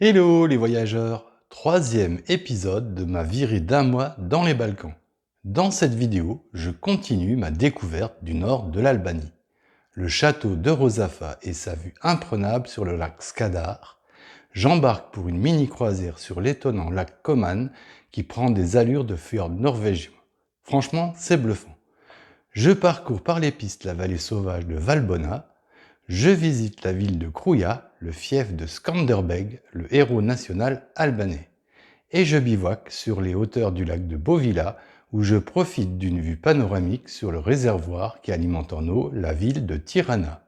Hello les voyageurs, troisième épisode de ma virée d'un mois dans les Balkans. Dans cette vidéo, je continue ma découverte du nord de l'Albanie. Le château de Rozafa et sa vue imprenable sur le lac Skadar. J'embarque pour une mini-croisière sur l'étonnant lac Koman qui prend des allures de fjord norvégien. Franchement, c'est bluffant. Je parcours par les pistes la vallée sauvage de Valbona. Je visite la ville de Kruja, le fief de Skanderbeg, le héros national albanais. Et je bivouaque sur les hauteurs du lac de Bovila, où je profite d'une vue panoramique sur le réservoir qui alimente en eau la ville de Tirana.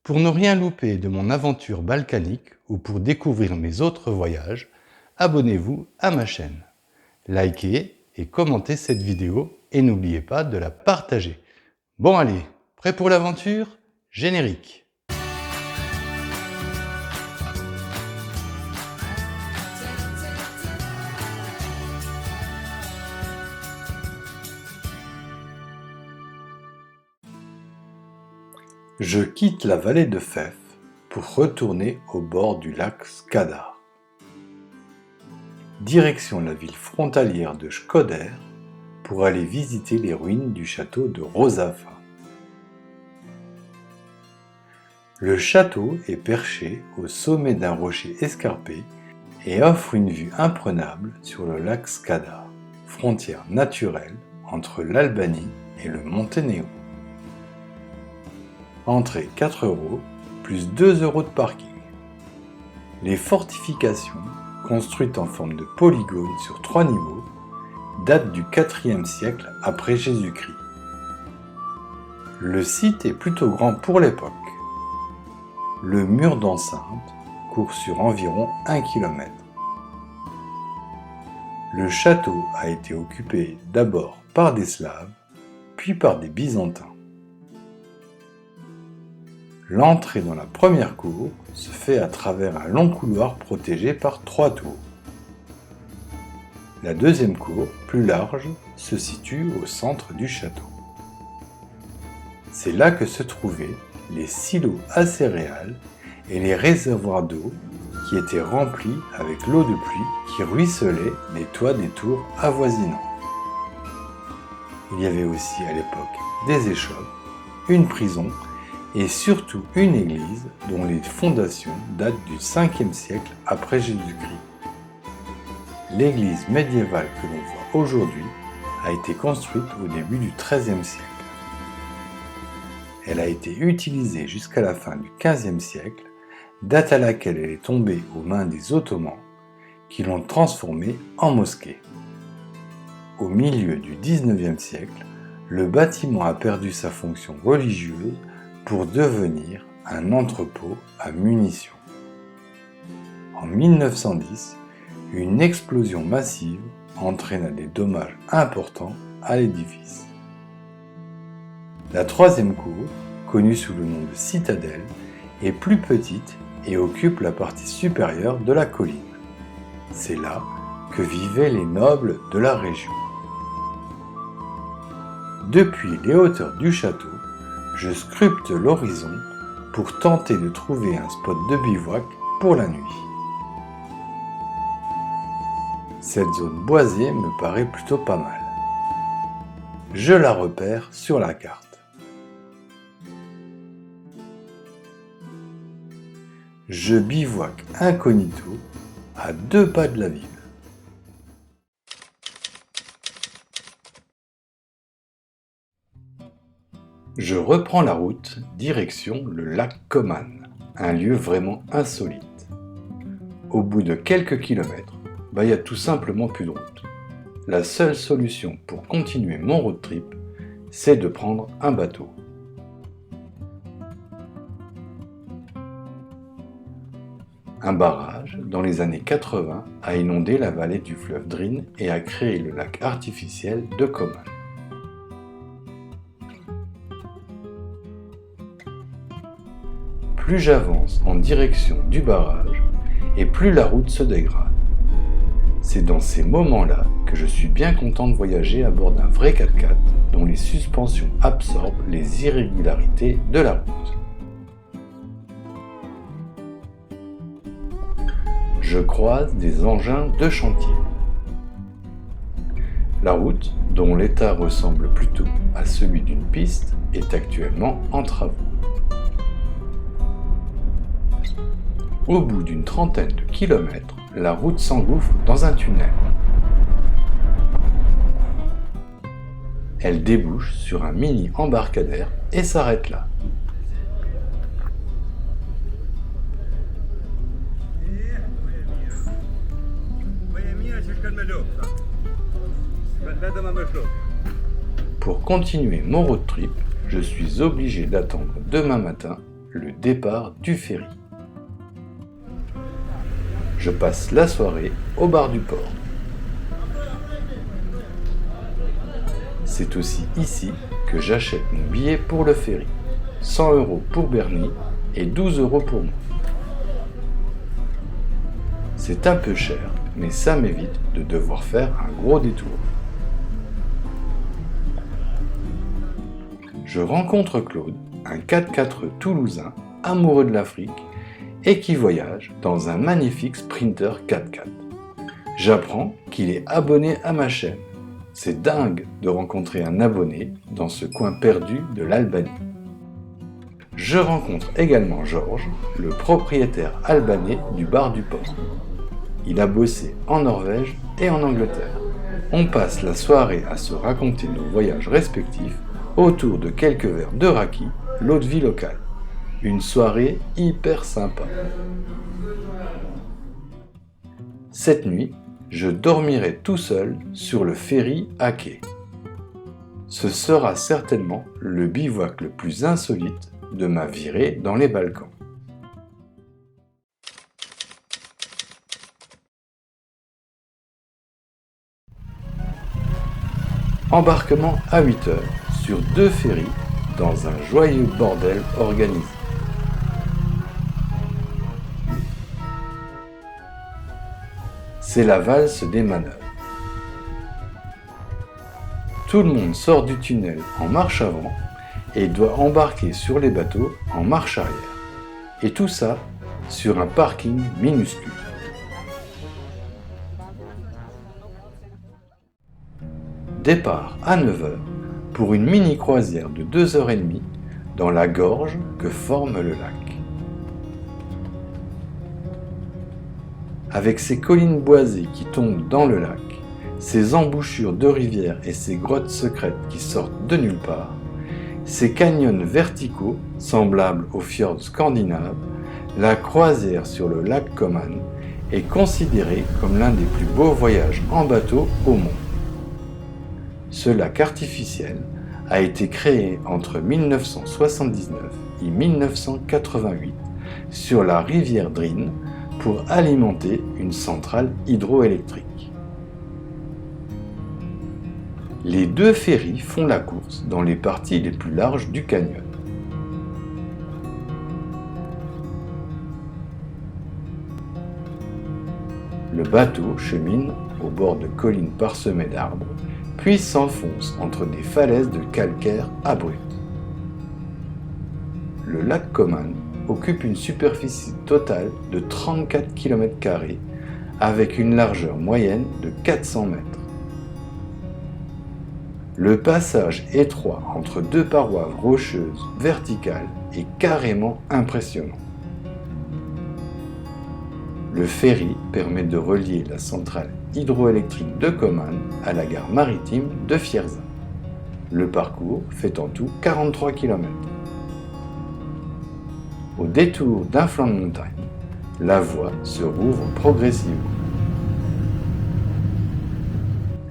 Pour ne rien louper de mon aventure balkanique ou pour découvrir mes autres voyages, abonnez-vous à ma chaîne. Likez et commentez cette vidéo et n'oubliez pas de la partager. Bon allez, prêt pour l'aventure ? Générique. Je quitte la vallée de Fef pour retourner au bord du lac Skadar. Direction la ville frontalière de Shkodër pour aller visiter les ruines du château de Rozafa. Le château est perché au sommet d'un rocher escarpé et offre une vue imprenable sur le lac Skadar, frontière naturelle entre l'Albanie et le Monténégro. Entrée 4 € plus 2 € de parking. Les fortifications, construites en forme de polygone sur 3 niveaux, datent du IVe siècle après Jésus-Christ. Le site est plutôt grand pour l'époque. Le mur d'enceinte court sur environ 1 km. Le château a été occupé d'abord par des Slaves, puis par des Byzantins. L'entrée dans la première cour se fait à travers un long couloir protégé par 3 tours. La deuxième cour, plus large, se situe au centre du château. C'est là que se trouvaient les silos à céréales et les réservoirs d'eau qui étaient remplis avec l'eau de pluie qui ruisselait des toits des tours avoisinants. Il y avait aussi à l'époque des échoppes, une prison et surtout une église dont les fondations datent du 5e siècle après Jésus-Christ. L'église médiévale que l'on voit aujourd'hui a été construite au début du XIIIe siècle. Elle a été utilisée jusqu'à la fin du XVe siècle, date à laquelle elle est tombée aux mains des Ottomans, qui l'ont transformée en mosquée. Au milieu du XIXe siècle, le bâtiment a perdu sa fonction religieuse pour devenir un entrepôt à munitions. En 1910, une explosion massive entraîna des dommages importants à l'édifice. La troisième cour, connue sous le nom de citadelle, est plus petite et occupe la partie supérieure de la colline. C'est là que vivaient les nobles de la région. Depuis les hauteurs du château, je scrute l'horizon pour tenter de trouver un spot de bivouac pour la nuit. Cette zone boisée me paraît plutôt pas mal. Je la repère sur la carte. Je bivouaque incognito à 2 pas de la ville. Je reprends la route, direction le lac Koman, un lieu vraiment insolite. Au bout de quelques kilomètres, il n'y a tout simplement plus de route. La seule solution pour continuer mon road trip, c'est de prendre un bateau. Un barrage, dans les années 80, a inondé la vallée du fleuve Drin et a créé le lac artificiel de Koman. Plus j'avance en direction du barrage, et plus la route se dégrade. C'est dans ces moments-là que je suis bien content de voyager à bord d'un vrai 4x4 dont les suspensions absorbent les irrégularités de la route. je croise des engins de chantier. La route, dont l'état ressemble plutôt à celui d'une piste, est actuellement en travaux. Au bout d'une trentaine de kilomètres, la route s'engouffre dans un tunnel. Elle débouche sur un mini embarcadère et s'arrête là. Pour continuer mon road trip, je suis obligé d'attendre demain matin le départ du ferry. Je passe la soirée au bar du port. C'est aussi ici que j'achète mon billet pour le ferry. 100 € pour Bernie et 12 € pour moi. C'est un peu cher, mais ça m'évite de devoir faire un gros détour. Je rencontre Claude, un 4x4 toulousain amoureux de l'Afrique et qui voyage dans un magnifique Sprinter 4x4. J'apprends qu'il est abonné à ma chaîne. C'est dingue de rencontrer un abonné dans ce coin perdu de l'Albanie. Je rencontre également Georges, le propriétaire albanais du bar du port. Il a bossé en Norvège et en Angleterre. On passe la soirée à se raconter nos voyages respectifs autour de quelques verres de raki, l'eau de vie locale. Une soirée hyper sympa. Cette nuit, je dormirai tout seul sur le ferry à quai. Ce sera certainement le bivouac le plus insolite de ma virée dans les Balkans. Embarquement à 8 heures sur 2 ferries dans un joyeux bordel organisé. C'est la valse des manœuvres. Tout le monde sort du tunnel en marche avant et doit embarquer sur les bateaux en marche arrière. Et tout ça sur un parking minuscule. Départ à 9 h pour une mini croisière de 2h30 dans la gorge que forme le lac. Avec ses collines boisées qui tombent dans le lac, ses embouchures de rivières et ses grottes secrètes qui sortent de nulle part, ses canyons verticaux semblables aux fjords scandinaves, la croisière sur le lac Coman est considérée comme l'un des plus beaux voyages en bateau au monde. Ce lac artificiel a été créé entre 1979 et 1988 sur la rivière Drin pour alimenter une centrale hydroélectrique. Les 2 ferries font la course dans les parties les plus larges du canyon. Le bateau chemine au bord de collines parsemées d'arbres, puis s'enfonce entre des falaises de calcaire abruptes. Le lac Coman occupe une superficie totale de 34 km² avec une largeur moyenne de 400 mètres. Le passage étroit entre 2 parois rocheuses verticales est carrément impressionnant. Le ferry permet de relier la centrale hydroélectrique de Coman à la gare maritime de Fierza. Le parcours fait en tout 43 km. Au détour d'un flanc de montagne, la voie se rouvre progressivement.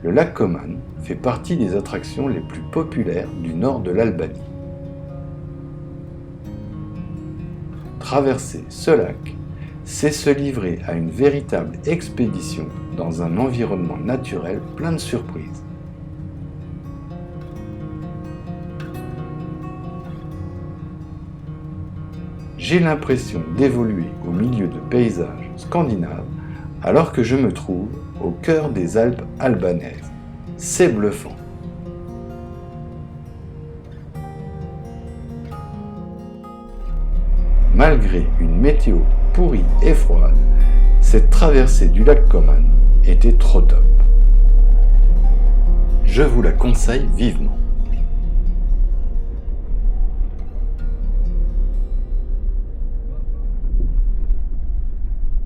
Le lac Coman fait partie des attractions les plus populaires du nord de l'Albanie. Traverser ce lac, c'est se livrer à une véritable expédition dans un environnement naturel plein de surprises. J'ai l'impression d'évoluer au milieu de paysages scandinaves alors que je me trouve au cœur des Alpes albanaises. C'est bluffant. Malgré une météo pourrie et froide, Cette traversée du lac Coman était trop top. Je vous la conseille vivement.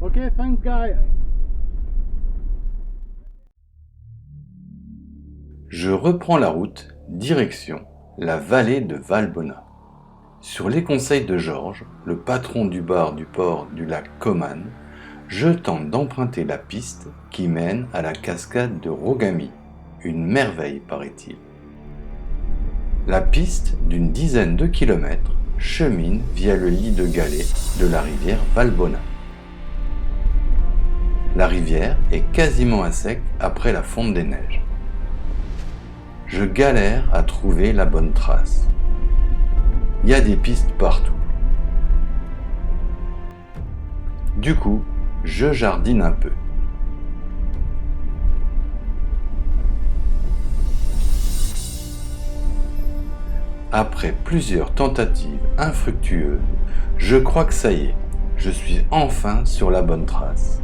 Ok, thanks guy. Je reprends la route, direction la vallée de Valbona. Sur les conseils de Georges, le patron du bar du port du lac Coman, je tente d'emprunter la piste qui mène à la cascade de Rogami, une merveille paraît-il. La piste, d'une dizaine de kilomètres, chemine via le lit de galets de la rivière Valbona. La rivière est quasiment à sec après la fonte des neiges. Je galère à trouver la bonne trace. Il y a des pistes partout. Du coup, je jardine un peu. Après plusieurs tentatives infructueuses, je crois que ça y est, je suis enfin sur la bonne trace.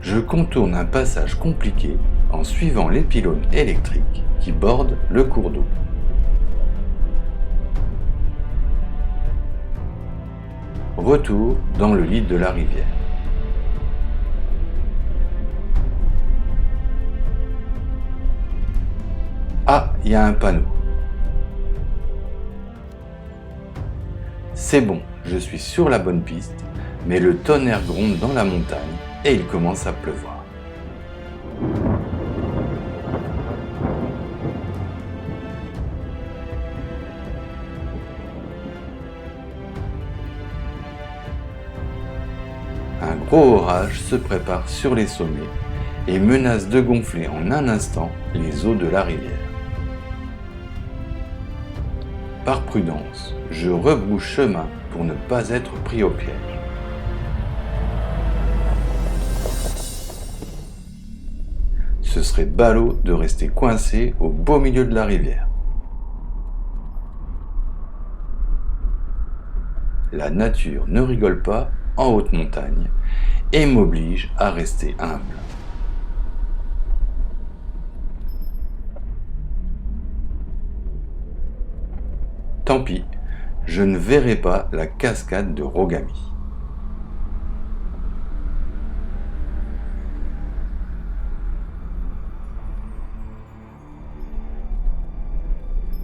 Je contourne un passage compliqué en suivant les pylônes électriques qui bordent le cours d'eau. Retour dans le lit de la rivière. Ah, il y a un panneau. C'est bon, je suis sur la bonne piste, mais le tonnerre gronde dans la montagne et il commence à pleuvoir. Un gros orage se prépare sur les sommets et menace de gonfler en un instant les eaux de la rivière. Par prudence, je rebrousse chemin pour ne pas être pris au piège. Ce serait ballot de rester coincé au beau milieu de la rivière. La nature ne rigole pas en haute montagne et m'oblige à rester humble. Tant pis, je ne verrai pas la cascade de Rogami.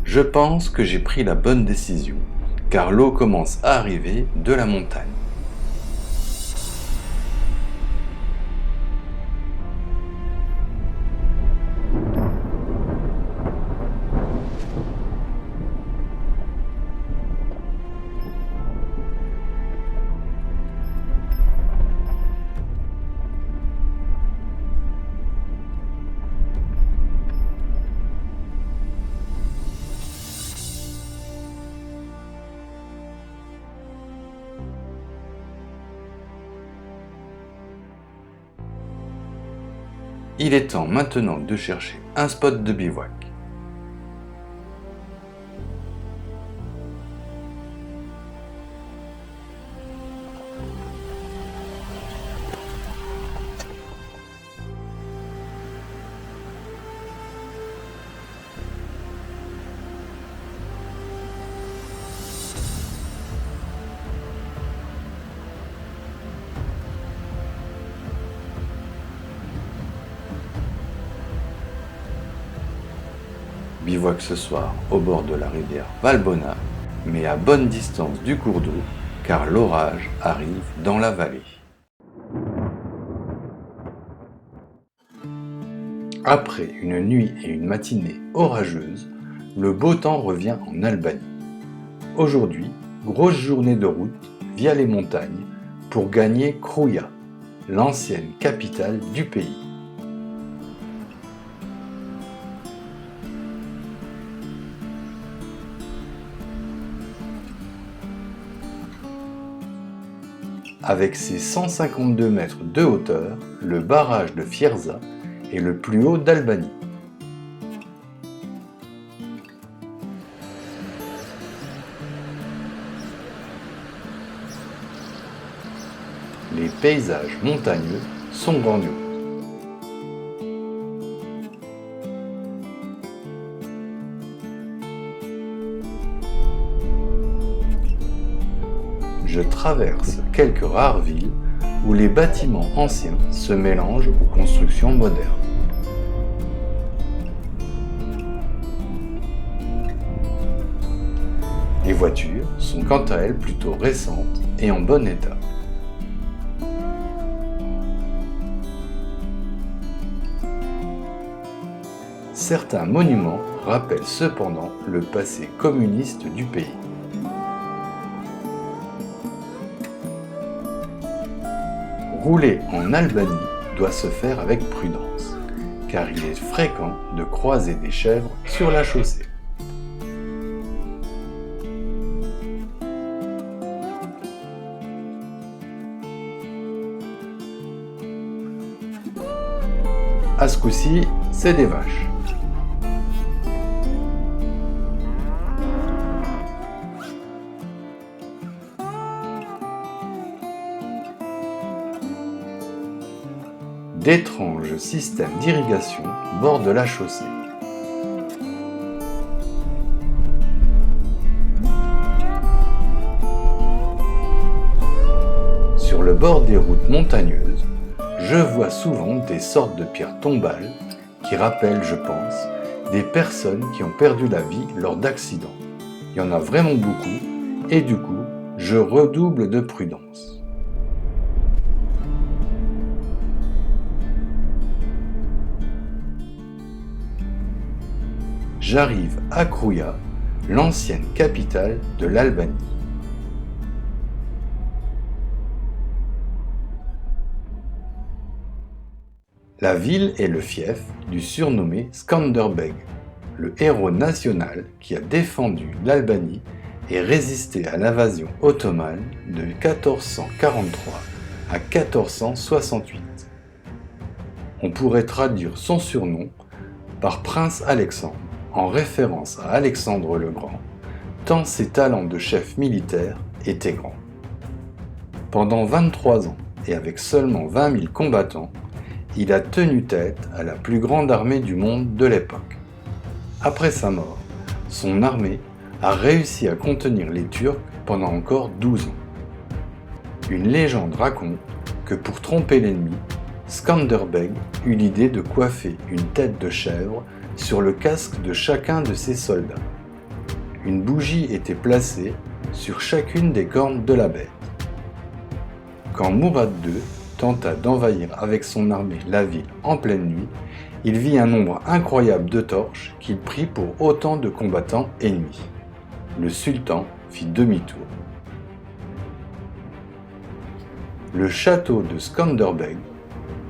Je pense que j'ai pris la bonne décision, car l'eau commence à arriver de la montagne. Il est temps maintenant de chercher un spot de bivouac. Bivouac ce soir au bord de la rivière Valbona, mais à bonne distance du cours d'eau, car l'orage arrive dans la vallée. Après une nuit et une matinée orageuses, le beau temps revient en Albanie. Aujourd'hui, grosse journée de route via les montagnes pour gagner Krouia, l'ancienne capitale du pays. Avec ses 152 mètres de hauteur, le barrage de Fierza est le plus haut d'Albanie. Les paysages montagneux sont grandioses. Je traverse quelques rares villes où les bâtiments anciens se mélangent aux constructions modernes. Les voitures sont quant à elles plutôt récentes et en bon état. Certains monuments rappellent cependant le passé communiste du pays. Rouler en Albanie doit se faire avec prudence, car il est fréquent de croiser des chèvres sur la chaussée. À ce coup-ci, c'est des vaches. D'étranges systèmes d'irrigation bordent la chaussée. Sur le bord des routes montagneuses, je vois souvent des sortes de pierres tombales qui rappellent, je pense, des personnes qui ont perdu la vie lors d'accidents. Il y en a vraiment beaucoup et du coup, je redouble de prudence. J'arrive à Kruja, l'ancienne capitale de l'Albanie. La ville est le fief du surnommé Skanderbeg, le héros national qui a défendu l'Albanie et résisté à l'invasion ottomane de 1443 à 1468. On pourrait traduire son surnom par Prince Alexandre, en référence à Alexandre le Grand, tant ses talents de chef militaire étaient grands. Pendant 23 ans et avec seulement 20 000 combattants, il a tenu tête à la plus grande armée du monde de l'époque. Après sa mort, son armée a réussi à contenir les Turcs pendant encore 12 ans. Une légende raconte que pour tromper l'ennemi, Skanderbeg eut l'idée de coiffer une tête de chèvre sur le casque de chacun de ses soldats. Une bougie était placée sur chacune des cornes de la bête. Quand Mourad II tenta d'envahir avec son armée la ville en pleine nuit, il vit un nombre incroyable de torches qu'il prit pour autant de combattants ennemis. Le sultan fit demi-tour. Le château de Skanderbeg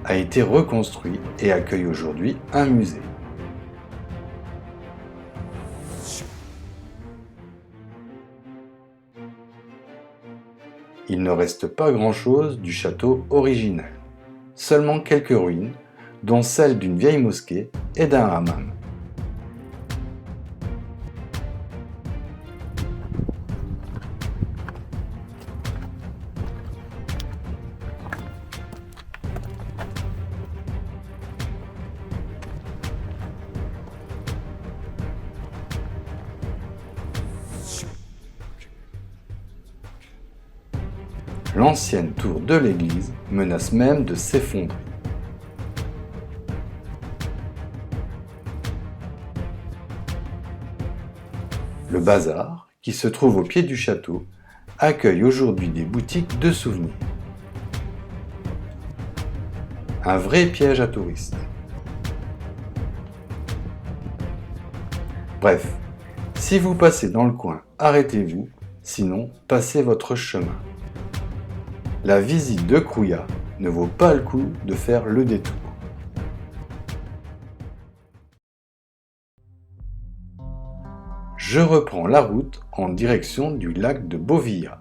a été reconstruit et accueille aujourd'hui un musée. Il ne reste pas grand-chose du château originel, seulement quelques ruines, dont celle d'une vieille mosquée et d'un hammam. L'ancienne tour de l'église menace même de s'effondrer. Le bazar, qui se trouve au pied du château, accueille aujourd'hui des boutiques de souvenirs. Un vrai piège à touristes. Bref, si vous passez dans le coin, arrêtez-vous, sinon passez votre chemin. La visite de Kruja ne vaut pas le coup de faire le détour. Je reprends la route en direction du lac de Bovija.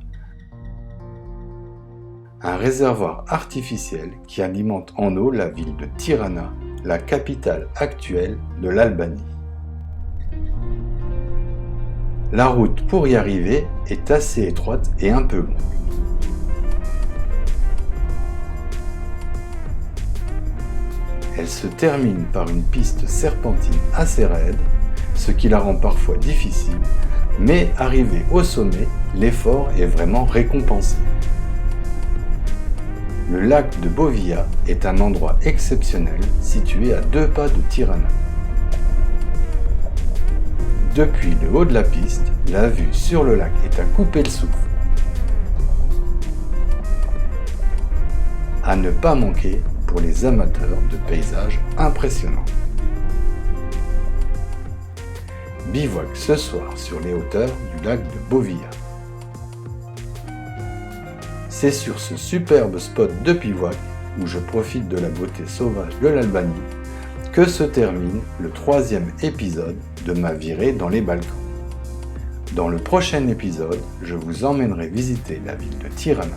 un réservoir artificiel qui alimente en eau la ville de Tirana, la capitale actuelle de l'Albanie. La route pour y arriver est assez étroite et un peu longue. Elle se termine par une piste serpentine assez raide, ce qui la rend parfois difficile, mais arrivé au sommet, l'effort est vraiment récompensé. Le lac de Bovija est un endroit exceptionnel situé à 2 pas de Tirana. Depuis le haut de la piste, la vue sur le lac est à couper le souffle. À ne pas manquer pour les amateurs de paysages impressionnants. Bivouac ce soir sur les hauteurs du lac de Bovija. C'est sur ce superbe spot de bivouac où je profite de la beauté sauvage de l'Albanie que se termine le 3e épisode de ma virée dans les Balkans. Dans le prochain épisode, je vous emmènerai visiter la ville de Tirana,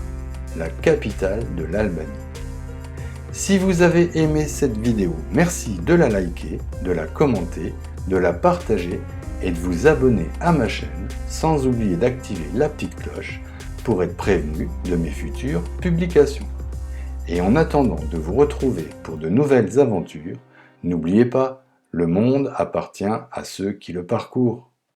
la capitale de l'Albanie. Si vous avez aimé cette vidéo, merci de la liker, de la commenter, de la partager et de vous abonner à ma chaîne, sans oublier d'activer la petite cloche pour être prévenu de mes futures publications. Et en attendant de vous retrouver pour de nouvelles aventures, n'oubliez pas, le monde appartient à ceux qui le parcourent.